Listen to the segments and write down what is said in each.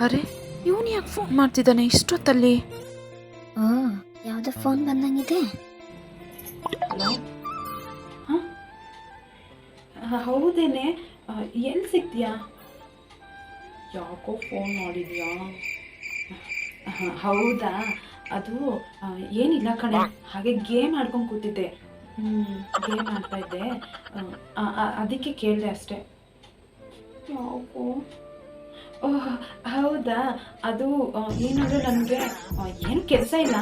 ಅರೆ, ಇವನು ಯಾಕೆ ಫೋನ್ ಮಾಡ್ತಿದ್ದಾನೆ ಇಷ್ಟೊತ್ತಲ್ಲಿ? ಓ, ಯಾವುದೋ ಫೋನ್ ಬಂದಂಗಿದೆ. ಹಲೋ. ಹಾಂ, ಹೌದೇನೆ. ಎಲ್ಲಿ ಸಿಗ್ತೀಯಾ? ಯಾಕೋ ಫೋನ್ ಮಾಡಿದ್ಯಾ? ಹೌದಾ, ಅದು ಏನಿಲ್ಲ ಕಣೆ, ಹಾಗೆ ಗೇಮ್ ಆಡ್ಕೊಂಡು ಕೂತಿದ್ದೆ. ಗೇಮ್ ಆಡ್ತಾ ಇದ್ದೆ, ಅದಕ್ಕೆ ಕೇಳಿದೆ ಅಷ್ಟೆ. ಯಾಕೋ? ಓಹ್, ಹೌದಾ, ಅದು ಏನಂದರೆ ನನಗೆ ಏನು ಕೆಲಸ ಇಲ್ಲ,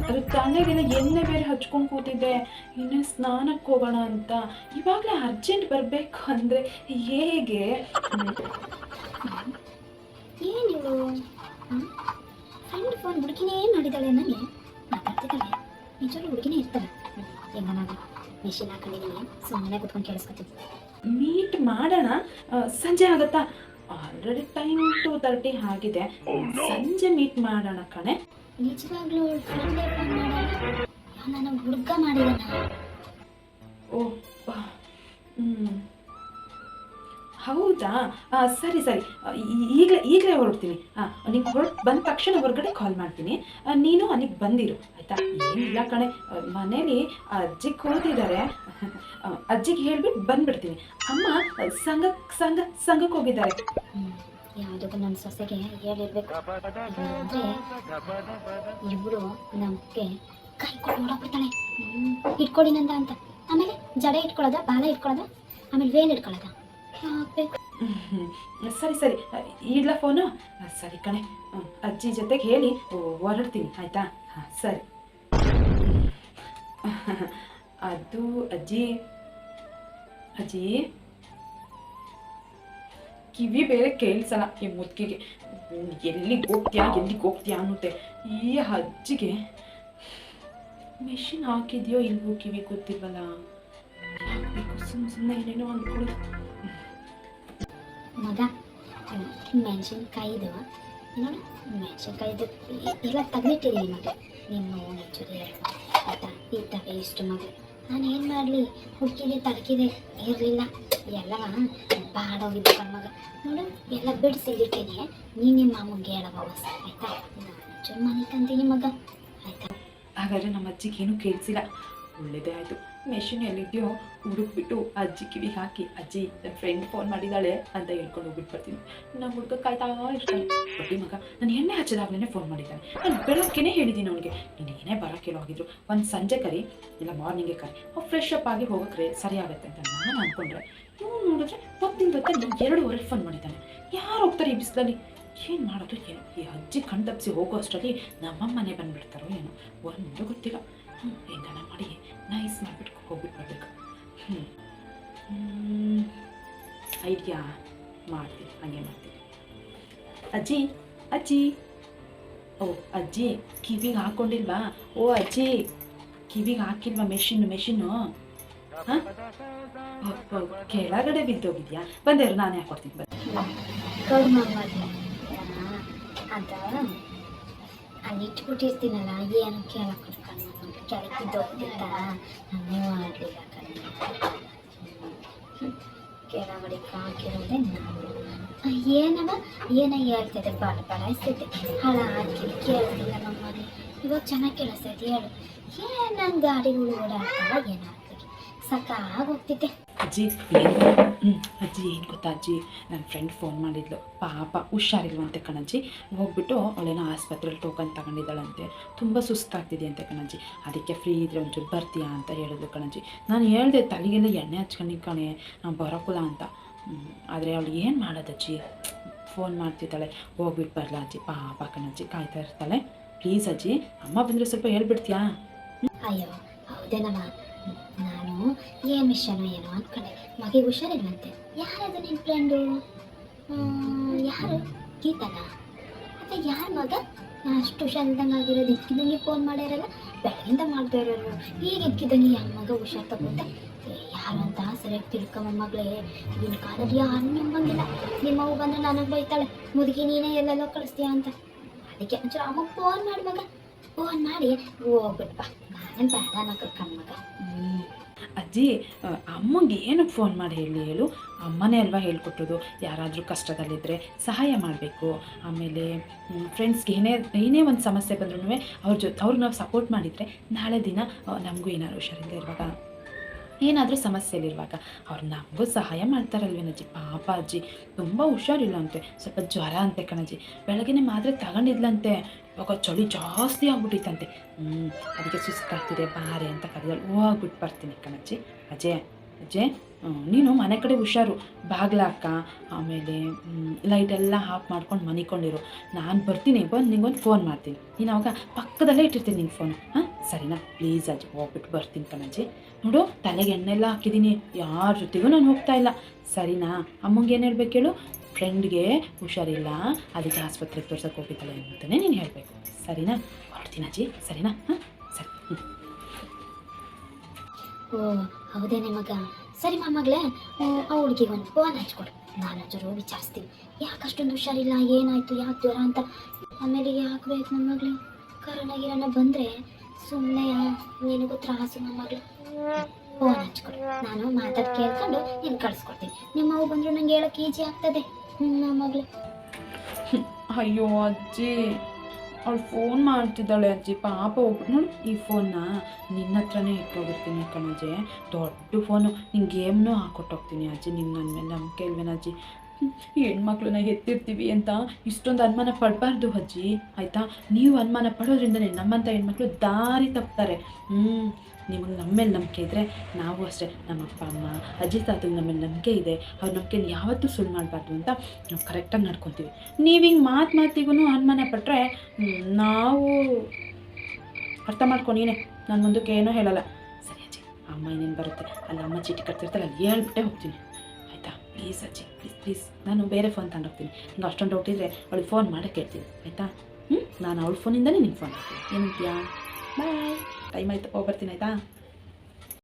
ಅದು ತಲೆಗೆಲ್ಲ ಎಣ್ಣೆ ಬೇರೆ ಹಚ್ಕೊಂಡು ಕೂತಿದ್ದೆ. ಇನ್ನು ಸ್ನಾನಕ್ಕೆ ಹೋಗೋಣ ಅಂತ. ಇವಾಗಲೇ ಅರ್ಜೆಂಟ್ ಬರಬೇಕು ಅಂದರೆ ಹೇಗೆ? ಏನಿದು? ಫ್ರೆಂಡ್ ಫೋನ್ ಹುಡುಗಿನೇ ಮಾಡಿದ್ದಾಳೆ, ನನಗೆ ಮಾತಾಡ್ತಿದ್ದಾಳೆ. ನಿಜವಾಗ್ಲೂ ಹುಡುಗಿನೇ ಇರ್ತಾಳೆ. ಹೆಂಗನಾಗ ಮೆಷಿನ್ ಹಾಕೊಂಡಿದ್ದೀನಿ, ಸುಮ್ಮನೆ ಕುತ್ಕೊಂಡು ಕೇಳಿಸ್ಕೊತೀನಿ. ಮೀಟ್ ಮಾಡೋಣ, ಸಂಜೆ ಆಗುತ್ತಾ? ಆಲ್ರೆಡಿ ಟೈಮ್ 2:30 ಆಗಿದೆ. ಸಂಜೆ ಮೀಟ್ ಮಾಡೋಣ ಕಣೆ. ನಿಜವಾಗ್ಲೂ ಫ್ರೆಂಡೇ ಫೋನ್ ಮಾಡಲ್ಲ, ನಾನು ಹುಡುಗ ಮಾಡಿದ್ದಾನ. ಓಹ್, ಹೌದಾ, ಸರಿ ಸರಿ, ಈಗಲೇ ಹೊರಡ್ತೀನಿ. ನಿಂಗೆ ಬಂದ ತಕ್ಷಣ ಹೊರಗಡೆ ಕಾಲ್ ಮಾಡ್ತೀನಿ. ನೀನು ಅಲ್ಲಿಗೆ ಬಂದಿರು ಆಯಿತಾ? ಏನಿಲ್ಲ ಕಣೆ, ಮನೇಲಿ ಅಜ್ಜಿಗೆ ಕೂತಿದ್ದಾರೆ. ಅಜ್ಜಿಗೆ ಹೇಳ್ಬಿಟ್ಟು ಬಂದ್ಬಿಡ್ತೀನಿ. ಅಮ್ಮ ಸಂಘಕ್ಕೆ ಹೋಗಿದ್ದಾರೆ. ಯಾವುದಕ್ಕೂ ನನ್ನ ಸೊಸೆಗೆ ಹೇಳಿರ್ಬೇಕು, ಅಂದರೆ ಇವಳು ನಮಗೆ ಕೈ ಕೊಟ್ಟು ಓಡಾಕ್ಬಿಡ್ತಾಳೆ. ಇಟ್ಕೊಳ್ಳಿ ನಂದ ಅಂತ, ಆಮೇಲೆ ಜಡ ಇಟ್ಕೊಳ್ಳೋದ, ಬಾಲ ಇಟ್ಕೊಳ್ಳೋದ, ಆಮೇಲೆ ವೇಲ್ ಇಟ್ಕೊಳ್ಳೋದ. ಸರಿ ಸರಿ, ಇಡ್ಲಾ ಫೋನು? ಸರಿ ಕಣೆ, ಅಜ್ಜಿ ಜೊತೆಗೆ ಹೇಳಿ ಹೊರಡ್ತೀನಿ ಆಯಿತಾ? ಹಾಂ ಸರಿ. ಅದು ಅಜ್ಜಿ ಕಿವಿ ಬೇರೆ ಕೇಳಿಸಲ್ಲ ಈ ಮುದ್ಕಿಗೆ. ಎಲ್ಲಿಗೆ ಹೋಗ್ತೀಯಾ ಅನ್ನುತ್ತೆ. ಈ ಅಜ್ಜಿಗೆ ಮೆಷಿನ್ ಹಾಕಿದ್ಯೋ ಇಲ್ವೋ ಕಿವಿ ಗೊತ್ತಿಲ್ವಲ್ಲ. ಸುಮ್ಮನೆ ಏನೇನೋ ಅಂದ್ಕೊಳ್ಳಿ. ಮಗ, ಮೆಣಸಿನ್ಕಾಯಿದು ನೋಡಿ, ಮೆಣಸಿನ್ಕಾಯಿದು ಎಲ್ಲ ತೆಗೆದಿಟ್ಟಿದ್ದೀನಿ ಮಗ. ನಿಮ್ಮ ಒಂಚೂರು ಆಯಿತಾ? ಇದ್ದಾವೆ ಇಷ್ಟು ಮಗ. ನಾನು ಏನು ಮಾಡಲಿ, ಹುಡುಕಿದೆ ತಡಕಿದೆ ಇರಲಿಲ್ಲ, ಎಲ್ಲವ ಬಾಡೋಗಿದ್ದ ಮಗ. ನೋಡು, ಎಲ್ಲ ಬಿಡಿಸಿಟ್ಟಿದ್ದೀನಿ. ನೀನು ನಿಮ್ಮ ಮಾಮಗೆ ಹೇಳವ ಆಯಿತಾ? ನಾನು ಒಂಚೂರು ಮನೆ ತಂತೀನಿ ಮಗ ಆಯಿತಾ? ಹಾಗಾದರೆ ನಮ್ಮ ಅಜ್ಜಿಗೆ ಏನೂ ಕೇಳಿಸಿಲ್ಲ, ಒಳ್ಳೇದೇ ಆಯಿತು. ಮೆಷಿನ್ ಎಲ್ಲಿದೆಯೋ ಹುಡುಕ್ಬಿಟ್ಟು ಅಜ್ಜಿ ಕಿವಿಗೆ ಹಾಕಿ, ಅಜ್ಜಿ ನನ್ನ ಫ್ರೆಂಡ್ ಫೋನ್ ಮಾಡಿದ್ದಾಳೆ ಅಂತ ಹೇಳ್ಕೊಂಡು ಹೋಗ್ಬಿಟ್ಟು ಬರ್ತೀನಿ. ನಮ್ಮ ಹುಡುಗ ಕಾಯ್ತಾ ಇರ್ತಾನೆ. ಬಡ್ಡಿ ಮಗ, ನಾನು ಎಣ್ಣೆ ಹಚ್ಚದಾಗ್ಲೇ ಫೋನ್ ಮಾಡಿದ್ದಾನೆ. ನಾನು ಬೆಳಗ್ಗೆನೇ ಹೇಳಿದ್ದೀನಿ ಅವನಿಗೆ, ನೀನು ಏನೇ ಬರೋಕ್ಕೇನೋ ಆಗಿದ್ರು ಒಂದು ಸಂಜೆ ಕರಿ, ಇಲ್ಲ ಮಾರ್ನಿಂಗೇ ಕರಿ, ಫ್ರೆಶ್ ಅಪ್ ಆಗಿ ಹೋಗೋಕ್ರೆ ಸರಿ ಆಗುತ್ತೆ ಅಂತ ನಾನು ಅಂದ್ಕೊಂಡ್ರೆ, ಇವನು ನೋಡಿದ್ರೆ ಹೊತ್ತಿನ 2:30 ಫೋನ್ ಮಾಡಿದ್ದಾನೆ. ಯಾರು ಹೋಗ್ತಾರೆ ಈ ಬಿಸಿಲಲ್ಲಿ? ಏನು ಮಾಡೋದು ಏನೋ? ಈ ಅಜ್ಜಿ ಕಣ್ ತಪ್ಪಿಸಿ ಹೋಗೋ ಅಷ್ಟರಲ್ಲಿ ನಮ್ಮಮ್ಮನೆ ಬಂದುಬಿಡ್ತಾರೋ ಏನೋ, ಒಂದು ಗೊತ್ತಿಲ್ಲ. ಹೆಂಗನ ಮಾಡಿ ನೈಸ್ ಮಾಡಿಬಿಟ್ಟು ಹೋಗ್ಬಿಟ್ಟು ಬರ್ಬೇಕು. ಐಡಿಯಾ ಮಾಡ್ತೀನಿ, ಹಾಗೆ ಮಾಡ್ತೀನಿ. ಅಜ್ಜಿ ಓ ಅಜ್ಜಿ, ಕಿವಿಗೆ ಹಾಕ್ಕೊಂಡಿಲ್ವಾ? ಓ ಅಜ್ಜಿ, ಕಿವಿಗೆ ಹಾಕಿಲ್ವಾ ಮೆಷಿನ್ನು? ಹಾಂ, ಕೆಳಗಡೆ ಬಿದ್ದೋಗಿದ್ಯಾ? ಬಂದೇರು, ನಾನೇ ಹಾಕ್ಕೊಡ್ತೀನಿ. ಅಂತ ಅಲ್ಲಿ ಇಟ್ಬಿಟ್ಟಿರ್ತೀನಲ್ಲ, ಏನು ಕೇಳಕ್ಕೆ ಕೆಳಗೆ ಬಿದ್ದೋಗ್ತಿತ್ತ, ನಾನೇ ಮಾಡಲಿಲ್ಲ ಕೆಳಗಡೆ ಹಾಕಿರೋದೆ ನಾನು. ಏನೋ ಹೇಳ್ತಿದ್ದೆ, ಬಡಾಯಿಸ್ತಿದ್ದೆ, ಹಾಳಾಗಿ ಕೇಳ್ತಿಲ್ಲ ನಮ್ಮಲ್ಲಿ. ಇವಾಗ ಚೆನ್ನಾಗಿ ಕೇಳಿಸ್ತೈತೆ, ಹೇಳು. ಏನು ನನ್ನ ಗಾಡಿಗಳು ಓಡಾಡ್ತಾವ, ಏನೋ ಆಗ್ತದೆ, ಸಾಕಾಗೋಗ್ತಿದ್ದೆ. ಅಜ್ಜಿ ಏನು ಗೊತ್ತಾ ಅಜ್ಜಿ, ನನ್ನ ಫ್ರೆಂಡ್ ಫೋನ್ ಮಾಡಿದ್ಲು, ಪಾಪ ಹುಷಾರಿಲ್ವಂತೆ ಕಣಜ್ಜಿ. ಹೋಗ್ಬಿಟ್ಟು ಅವಳೇನೋ ಆಸ್ಪತ್ರೆಯಲ್ಲಿ ಟೋಕನ್ ತಗೊಂಡಿದ್ದಾಳಂತೆ, ತುಂಬ ಸುಸ್ತಾಗ್ತಿದೆ ಅಂತೆ ಕಣಜ್ಜಿ. ಅದಕ್ಕೆ ಫ್ರೀ ಇದ್ರೆ ಒಂಚೂರು ಬರ್ತೀಯಾ ಅಂತ ಹೇಳಿದ್ಲು ಕಣಜ್ಜಿ. ನಾನು ಹೇಳಿದೆ, ತಲೆಗೆಲ್ಲ ಎಣ್ಣೆ ಹಚ್ಕೊಂಡು ಕಣೆ, ನಾವು ಬರೋಕ್ಕಲ್ಲ ಅಂತ. ಆದರೆ ಅವಳು ಏನು ಮಾಡೋದಜ್ಜಿ, ಫೋನ್ ಮಾಡ್ತಿದ್ದಾಳೆ. ಹೋಗ್ಬಿಟ್ಟು ಬರಲಾ ಅಜ್ಜಿ? ಪಾಪ ಕಣಜ್ಜಿ, ಕಾಯ್ತಾ ಇರ್ತಾಳೆ. ಪ್ಲೀಸ್ ಅಜ್ಜಿ, ಅಮ್ಮ ಬಂದರೆ ಸ್ವಲ್ಪ ಹೇಳ್ಬಿಡ್ತೀಯಾ? ಅಯ್ಯೋ ಹೌದೇನಮ್ಮ, ನಾನು ಏನು ವಿಷಯನೋ ಏನೋ ಅಂದ್ಕೊಂಡೆ. ಮಗಿಗೆ ಹುಷಾರಿಲ್ವಂತೆ. ಯಾರದು ನಿನ್ನ ಫ್ರೆಂಡು? ಯಾರು? ಗೀತನ? ಮತ್ತು ಯಾರು ಮಗ? ಅಷ್ಟು ಹುಷಾರಿಲ್ದಂಗೆ ಆಗಿರೋದು, ಇದ್ಕಿದಂಗೆ ಫೋನ್ ಮಾಡಿರಲ್ಲ, ಬೆಳಗಿಂದ ಮಾಡ್ತಾ ಇರೋರು, ಈಗ ಇದ್ಕಿದಂಗೆ ಯಾವ ಮಗ ಹುಷಾರು ತಗೊಂಡೆ? ಯಾರು ಅಂತ ಸರಿಯಾಗಿ ತಿಳ್ಕೊಂಬ ಮಗಳೇ. ಈಗಿನ ಕಾಲದಲ್ಲಿ ಯಾರು ನಂಬಂಗಿಲ್ಲ. ನಿಮ್ಮವ್ವ ಬಂದರೆ ನನಗೆ ಬೈತಾಳೆ, ಮುದುಕಿ ನೀನೇ ಎಲ್ಲೆಲ್ಲೋ ಕಳಿಸ್ತೀಯ ಅಂತ. ಅದಕ್ಕೆ ಒಂಚೂರು ಅಮ್ಮಗೆ ಫೋನ್ ಮಾಡಿ ಮಗ, ಫೋನ್ ಮಾಡಿ ಹೋಗ್ಬಿಟ್ಪ. ನಾನೇನು ಬೇಡ ಅನ್ನೋ ಕಣ್ಮಗ. ಅಜ್ಜಿ ಅಮ್ಮಂಗೆ ಏನಕ್ಕೆ ಫೋನ್ ಮಾಡಿ ಹೇಳು, ಅಮ್ಮನೇ ಅಲ್ವಾ ಹೇಳ್ಕೊಟ್ಟೋದು, ಯಾರಾದರೂ ಕಷ್ಟದಲ್ಲಿದ್ದರೆ ಸಹಾಯ ಮಾಡಬೇಕು. ಆಮೇಲೆ ಫ್ರೆಂಡ್ಸ್ಗೆ ಏನೇ ಒಂದು ಸಮಸ್ಯೆ ಬಂದ್ರೂ ಅವ್ರಿಗೆ ನಾವು ಸಪೋರ್ಟ್ ಮಾಡಿದರೆ ನಾಳೆ ದಿನ ನಮಗೂ ಏನಾದ್ರು ಹುಷಾರಿಂದ ಇರುವಾಗ, ಏನಾದರೂ ಸಮಸ್ಯೆಯಲ್ಲಿರುವಾಗ ಅವ್ರು ನಮಗೂ ಸಹಾಯ ಮಾಡ್ತಾರಲ್ವೇನಜ್ಜಿ. ಪಾಪ ಅಜ್ಜಿ ತುಂಬ ಹುಷಾರಿಲ್ಲ ಅಂತೆ, ಸ್ವಲ್ಪ ಜ್ವರ ಅಂತೆ ಕಣಜ್ಜಿ. ಬೆಳಗ್ಗೆ ಮಾತ್ರೆ ತಗೊಂಡಿದ್ಲಂತೆ, ಇವಾಗ ಚಳಿ ಜಾಸ್ತಿ ಆಗ್ಬಿಟ್ಟಿತ್ತಂತೆ. ಅದಕ್ಕೆ ಸುಸ್ತಾಗ್ತಿದೆ ಬಾರೆ ಅಂತ ಕರೆದಳು. ಹೋಗ್ಬಿಟ್ಟು ಬರ್ತೀನಿ ಕಣಜ್ಜಿ. ಅಜ್ಜೆ ನೀನು ಮನೆ ಕಡೆ ಹುಷಾರು, ಬಾಗ್ಲಾಕ ಆಮೇಲೆ ಲೈಟೆಲ್ಲ ಆಫ್ ಮಾಡ್ಕೊಂಡು ಮನಿಕೊಂಡಿರು. ನಾನು ಬರ್ತೀನಿ, ಬಂದು ನಿಂಗೊಂದು ಫೋನ್ ಮಾಡ್ತೀನಿ. ನೀನು ಅವಾಗ ಪಕ್ಕದಲ್ಲೇ ಇಟ್ಟಿರ್ತೀನಿ ನಿನ್ನ ಫೋನು. ಹಾಂ ಸರಿನಾ? ಪ್ಲೀಸ್ ಅಜ್ಜಿ, ಹೋಗ್ಬಿಟ್ಟು ಬರ್ತೀನಿ ಕಣಜ್ಜಿ. ನೋಡು ತಲೆಗೆ ಎಣ್ಣೆಲ್ಲ ಹಾಕಿದ್ದೀನಿ, ಯಾರ ಜೊತೆಗೂ ನಾನು ಹೋಗ್ತಾ ಇಲ್ಲ, ಸರಿನಾ? ಅಮ್ಮಂಗೆ ಏನು ಹೇಳ್ಬೇಕು ಹೇಳು, ಫ್ರೆಂಡ್ಗೆ ಹುಷಾರಿಲ್ಲ ಅದಕ್ಕೆ ಆಸ್ಪತ್ರೆಗೆ ತೋರ್ಸಕ್ಕೆ ಹೋಗಿದ್ದಾಳೆ ಅಂತಲೇ ನೀನು ಹೇಳಬೇಕು, ಸರಿನಾ? ಹೊರಡ್ತೀನಿ ಅಜ್ಜಿ, ಸರಿನಾ? ಹಾಂ ಸರಿ. ಓ ಹೌದೇನೆ ಮಗ, ಸರಿ ಮೊಮ್ಮಗಳೇ, ಆ ಹುಡುಗಿಗೆ ಒಂದು ಫೋನ್ ಹಚ್ಕೊಡು, ನಾನು ಜರು ವಿಚಾರಿಸ್ತೀನಿ. ಯಾಕೆ ಅಷ್ಟೊಂದು ಹುಷಾರಿಲ್ಲ, ಏನಾಯಿತು, ಯಾಕೆ ಜ್ವರ ಅಂತ. ಆಮೇಲೆ ಯಾಕೆ ಬೇಕು ಮೊಮ್ಮಗಳೇ, ಗಿರಣ ಬಂದರೆ ಸುಮ್ಮನೆ ನಿನಗೂ ತ್ರಾಸು ಮೊಮ್ಮಗಳೇ. ಫೋನ್ ಹಚ್ಕೊಡು, ನಾನು ಮಾತಾಡಿ ಕೇಳ್ಕೊಂಡು ನೀನು ಕಳಿಸ್ಕೊಡ್ತೀನಿ. ನಿಮ್ಮ ಅವು ಬಂದರೂ ನಂಗೆ ಹೇಳೋಕ್ಕೆ ಈಜಿ ಆಗ್ತದೆ ಮೊಮ್ಮಗಳೇ. ಅಯ್ಯೋ ಅಜ್ಜಿ, ಅವಳು ಫೋನ್ ಮಾಡ್ತಿದ್ದಾಳೆ ಅಜ್ಜಿ, ಪಾಪ ಹೋಗ್ಬಿಟ್ಟು ನೋಡು. ಈ ಫೋನ್ನ ನಿನ್ನ ಹತ್ರನೇ ಇಟ್ಕೋಗಿರ್ತೀನಿ ಕಣಜ್ಜಿ, ದೊಡ್ಡ ಫೋನು, ನಿಂಗೆ ಗೇಮ್ನೂ ಹಾಕ್ಕೊಟ್ಟೋಗ್ತೀನಿ ಅಜ್ಜಿ. ನಿನ್ನ ನನ್ನ ಮೇಲೆ ನಂಬಿಕೆ ಇಲ್ವೇನ ಅಜ್ಜಿ? ಹೆಣ್ಮಕ್ಳನ್ನ ಎತ್ತಿರ್ತೀವಿ ಅಂತ ಇಷ್ಟೊಂದು ಅನುಮಾನ ಪಡಬಾರ್ದು ಅಜ್ಜಿ, ಆಯಿತಾ? ನೀವು ಅನುಮಾನ ಪಡೋದ್ರಿಂದಲೇ ನಮ್ಮಂಥ ಹೆಣ್ಮಕ್ಳು ದಾರಿ ತಪ್ತಾರೆ. ನಿಮಗೆ ನಮ್ಮ ಮೇಲೆ ನಂಬಿಕೆ ಇದ್ದರೆ ನಾವು ಅಷ್ಟೇ, ನಮ್ಮ ಅಪ್ಪ ಅಮ್ಮ ಅಜ್ಜಿ ತಾತಗೆ ನಮ್ಮ ಮೇಲೆ ನಂಬಿಕೆ ಇದೆ, ಅವ್ರ ನಂಬಿಕೆನ ಯಾವತ್ತೂ ಸುಳ್ಳು ಮಾಡಬಾರ್ದು ಅಂತ ನಾವು ಕರೆಕ್ಟಾಗಿ ನಡ್ಕೊತೀವಿ. ನೀವು ಹಿಂಗೆ ಮಾತಿಗೂ ಅನುಮಾನ ಪಟ್ಟರೆ ನಾವು ಅರ್ಥ ಮಾಡ್ಕೊಳೀನೇ, ನಾನು ಮುಂದಕ್ಕೆ ಏನೂ ಹೇಳಲ್ಲ. ಸರಿ ಅಜ್ಜಿ, ಅಮ್ಮ ಇನ್ನೇನು ಬರುತ್ತೆ, ಅಲ್ಲಿ ಅಮ್ಮ ಚೀಟಿ ಕಟ್ತಿರ್ತಾರೆ, ಅಲ್ಲಿ ಹೇಳ್ಬಿಟ್ಟೆ ಹೋಗ್ತೀನಿ, ಆಯಿತಾ? ಪ್ಲೀಸ್ ಅಜ್ಜಿ, ಪ್ಲೀಸ್ ನಾನು ಬೇರೆ ಫೋನ್ ತಗೊಂಡೋಗ್ತೀನಿ. ನಿಂಗೆ ಅಷ್ಟೊಂದು ಡೌಟ್ ಇದ್ದರೆ ಅವಳಿಗೆ ಫೋನ್ ಮಾಡೋಕ್ಕೆ ಹೇಳ್ತೀನಿ, ಆಯಿತಾ? ನಾನು ಅವಳ ಫೋನಿಂದಲೇ ನಿಂಗೆ ಫೋನ್ ಮಾಡ್ತೀನಿ, ಏನಂತೀಯಾ? ಬಾಯ್, ಟೈಮ್ ಆಯಿತು, ಹೋಗ್ಬರ್ತೀನಿ, ಆಯಿತಾ?